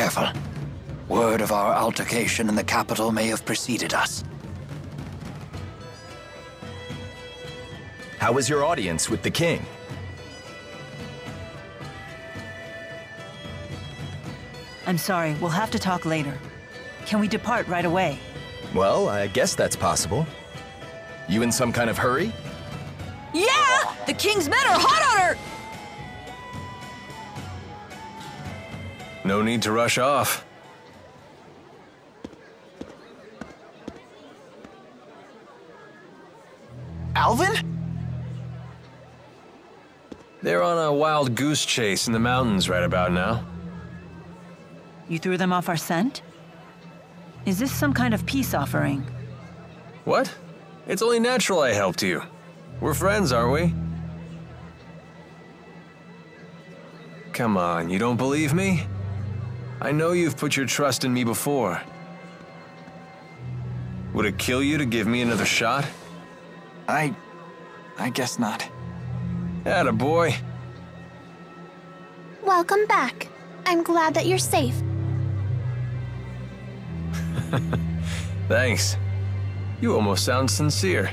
careful. Word of our altercation in the capital may have preceded us. How was your audience with the king? I'm sorry, we'll have to talk later. Can we depart right away? Well, I guess that's possible. You in some kind of hurry? Yeah! The king's men are hot on her! No need to rush off. Alvin? They're on a wild goose chase in the mountains right about now. You threw them off our scent? Is this some kind of peace offering? What? It's only natural I helped you. We're friends, aren't we? Come on, you don't believe me? I know you've put your trust in me before. Would it kill you to give me another shot? I guess not. Atta boy. Welcome back. I'm glad that you're safe. Thanks. You almost sound sincere.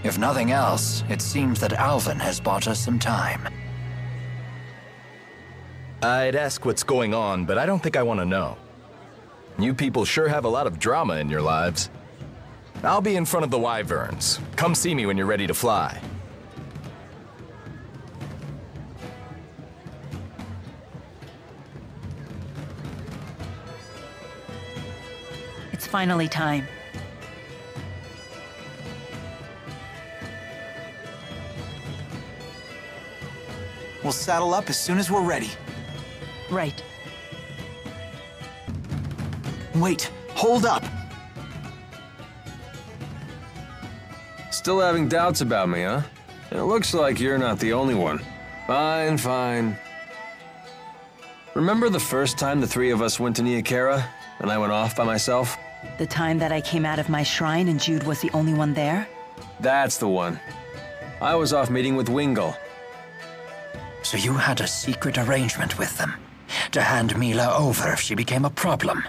If nothing else, it seems that Alvin has bought us some time. I'd ask what's going on, but I don't think I want to know. You people sure have a lot of drama in your lives. I'll be in front of the Wyverns. Come see me when you're ready to fly. It's finally time. We'll saddle up as soon as we're ready. Right. Wait, hold up. Still having doubts about me, huh? It looks like you're not the only one. Fine, fine. Remember the first time the three of us went to Nia Khera, and I went off by myself? The time that I came out of my shrine and Jude was the only one there? That's the one. I was off meeting with Wingle. So you had a secret arrangement with them, to hand Mila over if she became a problem.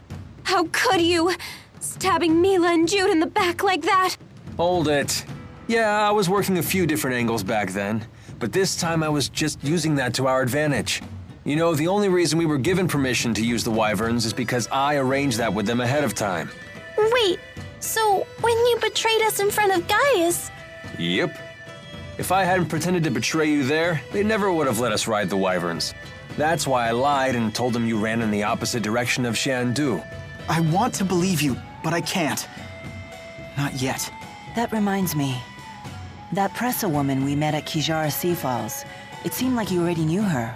How could you? Stabbing Mila and Jude in the back like that? Hold it. Yeah, I was working a few different angles back then, but this time I was just using that to our advantage. You know, the only reason we were given permission to use the Wyverns is because I arranged that with them ahead of time. Wait, so when you betrayed us in front of Gaius... Yep. If I hadn't pretended to betray you there, they never would have let us ride the Wyverns. That's why I lied and told them you ran in the opposite direction of Xiandu. I want to believe you, but I can't. Not yet. That reminds me. That Pressa woman we met at Kijara Sea Falls. It seemed like you already knew her.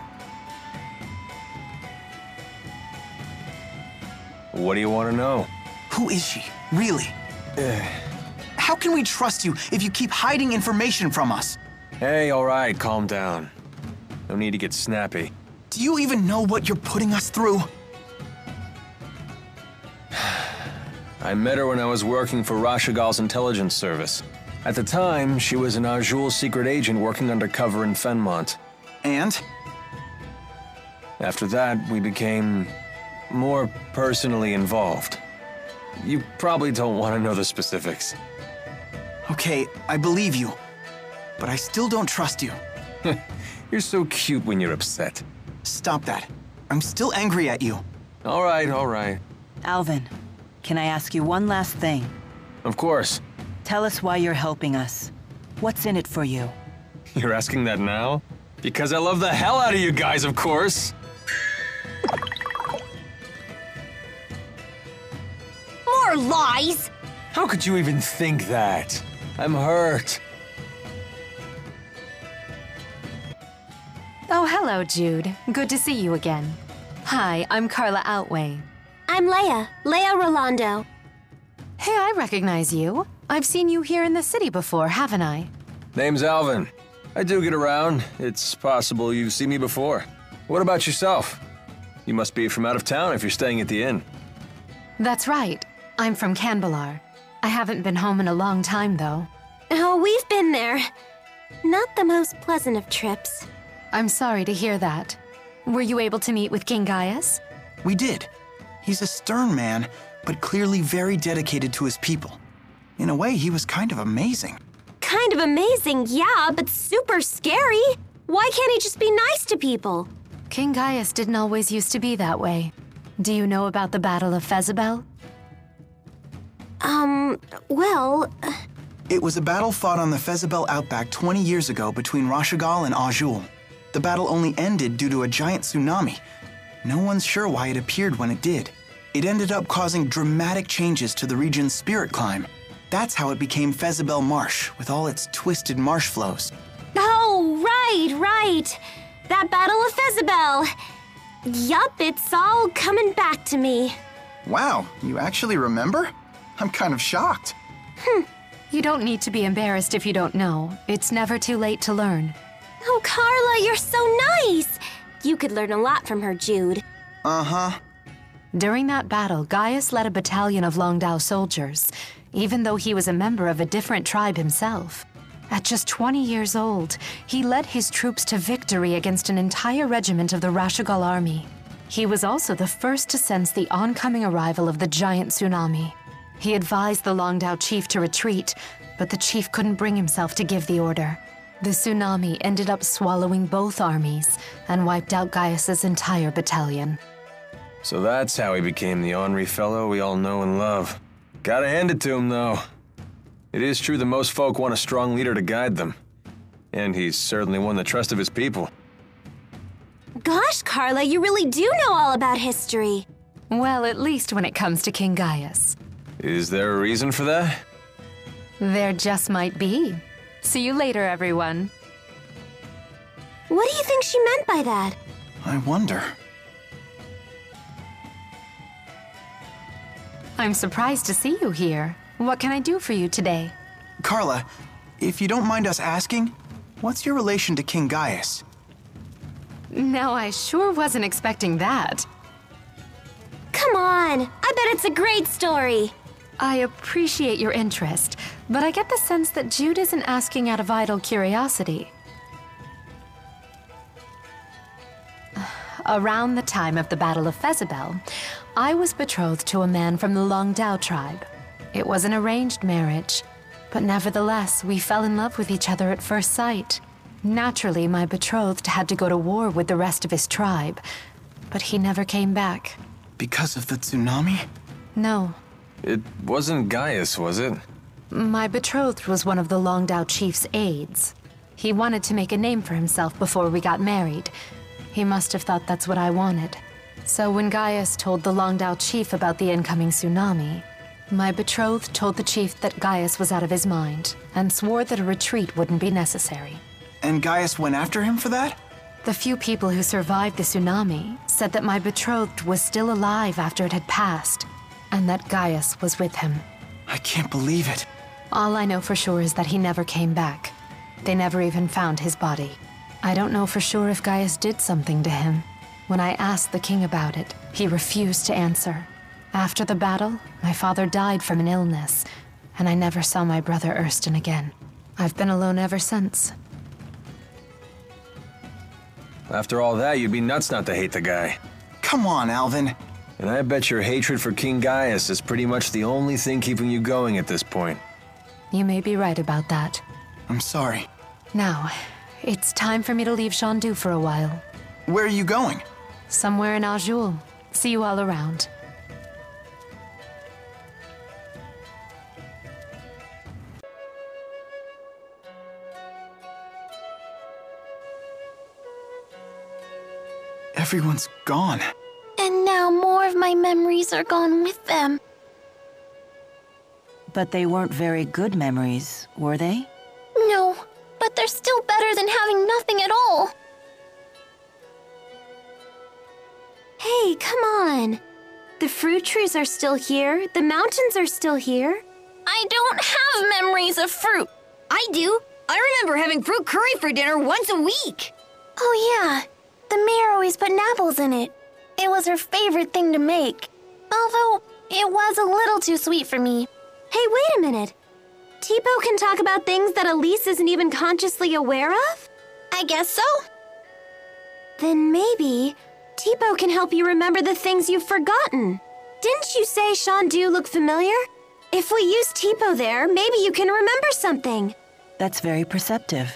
What do you want to know? Who is she, really? How can we trust you if you keep hiding information from us? Hey, all right, calm down. No need to get snappy. Do you even know what you're putting us through? I met her when I was working for Rashagal's intelligence service. At the time, she was an Arjul secret agent working undercover in Fenmont. And? After that, we became more personally involved. You probably don't want to know the specifics. Okay, I believe you, but I still don't trust you. You're so cute when you're upset. Stop that. I'm still angry at you. All right, all right. Alvin, can I ask you one last thing? Of course. Tell us why you're helping us. What's in it for you? You're asking that now? Because I love the hell out of you guys, of course. More lies! How could you even think that? I'm hurt. Oh, hello, Jude. Good to see you again. Hi, I'm Carla Outway. I'm Leia Rolando. Hey, I recognize you. I've seen you here in the city before, haven't I? Name's Alvin. I do get around. It's possible you've seen me before. What about yourself? You must be from out of town if you're staying at the inn. That's right. I'm from Canbalar. I haven't been home in a long time, though. Oh, we've been there. Not the most pleasant of trips. I'm sorry to hear that. Were you able to meet with King Gaius? We did. He's a stern man, but clearly very dedicated to his people. In a way, he was kind of amazing. Kind of amazing, yeah, but super scary. Why can't he just be nice to people? King Gaius didn't always used to be that way. Do you know about the Battle of Fezabel? Well... It was a battle fought on the Fezabel outback 20 years ago between Rashagal and Azul. The battle only ended due to a giant tsunami. No one's sure why it appeared when it did. It ended up causing dramatic changes to the region's spirit climb. That's how it became Fezabel Marsh, with all its twisted marsh flows. Oh, right. That Battle of Fezabel. Yup, it's all coming back to me. Wow, you actually remember? I'm kind of shocked. You don't need to be embarrassed if you don't know. It's never too late to learn. Oh, Carla, you're so nice. You could learn a lot from her, Jude. Uh-huh. During that battle, Gaius led a battalion of Longdao soldiers, even though he was a member of a different tribe himself. At just 20 years old, he led his troops to victory against an entire regiment of the Rashagal army. He was also the first to sense the oncoming arrival of the giant tsunami. He advised the Longdao chief to retreat, but the chief couldn't bring himself to give the order. The tsunami ended up swallowing both armies and wiped out Gaius's entire battalion. So that's how he became the ornery fellow we all know and love. Gotta hand it to him, though. It is true that most folk want a strong leader to guide them. And he's certainly won the trust of his people. Gosh, Carla, you really do know all about history. Well, at least when it comes to King Gaius. Is there a reason for that? There just might be. See you later, everyone. What do you think she meant by that? I wonder. I'm surprised to see you here. What can I do for you today? Carla, if you don't mind us asking, what's your relation to King Gaius? No, I sure wasn't expecting that. Come on, I bet it's a great story. I appreciate your interest, but I get the sense that Jude isn't asking out of idle curiosity. Around the time of the Battle of Fezabel, I was betrothed to a man from the Longdao tribe. It was an arranged marriage, but nevertheless, we fell in love with each other at first sight. Naturally, my betrothed had to go to war with the rest of his tribe, but he never came back. Because of the tsunami? No. It wasn't Gaius, was it? My betrothed was one of the Longdao chief's aides. He wanted to make a name for himself before we got married. He must have thought that's what I wanted. So when Gaius told the Longdao chief about the incoming tsunami, my betrothed told the chief that Gaius was out of his mind and swore that a retreat wouldn't be necessary. And Gaius went after him for that? The few people who survived the tsunami said that my betrothed was still alive after it had passed, and that Gaius was with him. I can't believe it. All I know for sure is that he never came back. They never even found his body. I don't know for sure if Gaius did something to him. When I asked the king about it, he refused to answer. After the battle, my father died from an illness, and I never saw my brother Ersten again. I've been alone ever since. After all that, you'd be nuts not to hate the guy. Come on, Alvin. And I bet your hatred for King Gaius is pretty much the only thing keeping you going at this point. You may be right about that. I'm sorry. Now, it's time for me to leave Shandu for a while. Where are you going? Somewhere in Azul. See you all around. Everyone's gone. And now more of my memories are gone with them. But they weren't very good memories, were they? No, but they're still better than having nothing at all. Hey, come on. The fruit trees are still here. The mountains are still here. I don't have memories of fruit. I do. I remember having fruit curry for dinner once a week. Oh yeah, the mayor always put apples in it. It was her favorite thing to make. Although, it was a little too sweet for me. Hey, wait a minute. Tipo can talk about things that Elise isn't even consciously aware of? I guess so. Then maybe Teepo can help you remember the things you've forgotten. Didn't you say Shandu looked familiar? If we use Teepo there, maybe you can remember something. That's very perceptive.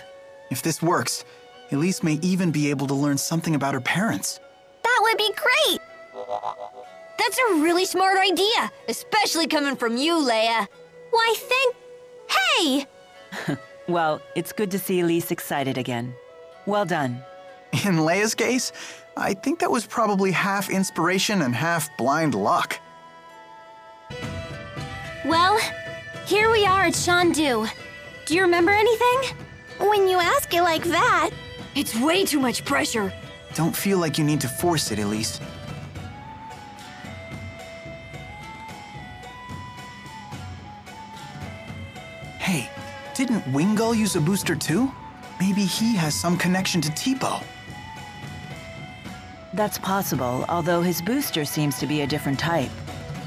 If this works, Elise may even be able to learn something about her parents. That would be great! That's a really smart idea, especially coming from you, Leia. Why, Hey! Well, it's good to see Elise excited again. Well done. In Leia's case, I think that was probably half inspiration and half blind luck. Well, here we are at Shandu. Do you remember anything? When you ask it like that... It's way too much pressure. Don't feel like you need to force it, Elise. Hey, didn't Wingull use a booster too? Maybe he has some connection to Teepo. That's possible, although his booster seems to be a different type.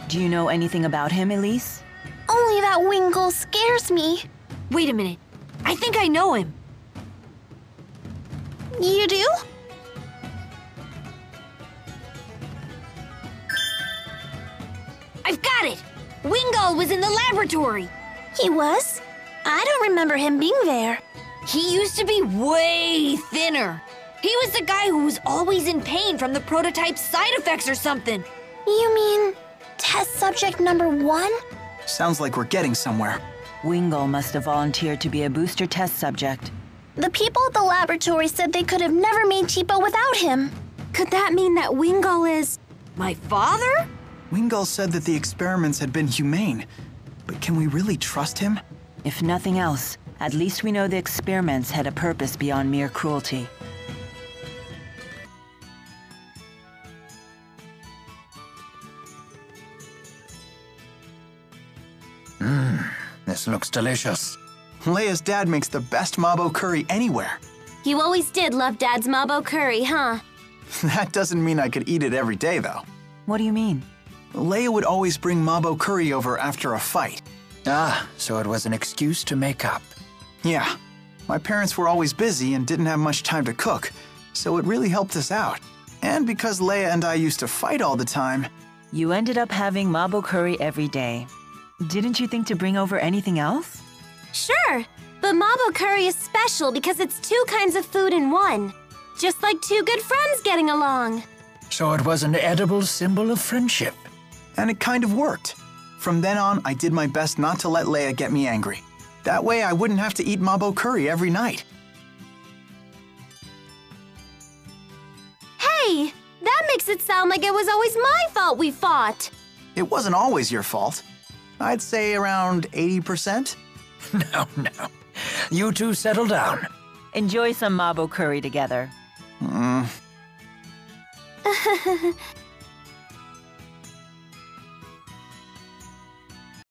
Do you know anything about him, Elise? Only that Wingull scares me. Wait a minute. I think I know him. You do? I've got it! Wingull was in the laboratory. He was? I don't remember him being there. He used to be way thinner. He was the guy who was always in pain from the prototype's side effects or something. You mean test subject number 1? Sounds like we're getting somewhere. Wingull must have volunteered to be a booster test subject. The people at the laboratory said they could have never made Teepo without him. Could that mean that Wingull is... My father? Wingull said that the experiments had been humane, but can we really trust him? If nothing else, at least we know the experiments had a purpose beyond mere cruelty. This looks delicious. Leia's dad makes the best Mabo curry anywhere. You always did love Dad's Mabo curry, huh? That doesn't mean I could eat it every day, though. What do you mean? Leia would always bring Mabo curry over after a fight. Ah, so it was an excuse to make up. Yeah, my parents were always busy and didn't have much time to cook, so it really helped us out. And because Leia and I used to fight all the time... You ended up having Mabo curry every day. Didn't you think to bring over anything else? Sure, but Mabo curry is special because it's 2 kinds of food in one. Just like 2 good friends getting along. So it was an edible symbol of friendship. And it kind of worked. From then on, I did my best not to let Leia get me angry. That way, I wouldn't have to eat Mabo curry every night. Hey, that makes it sound like it was always my fault we fought. It wasn't always your fault. I'd say around 80%. No. You two settle down. Enjoy some Mabo curry together.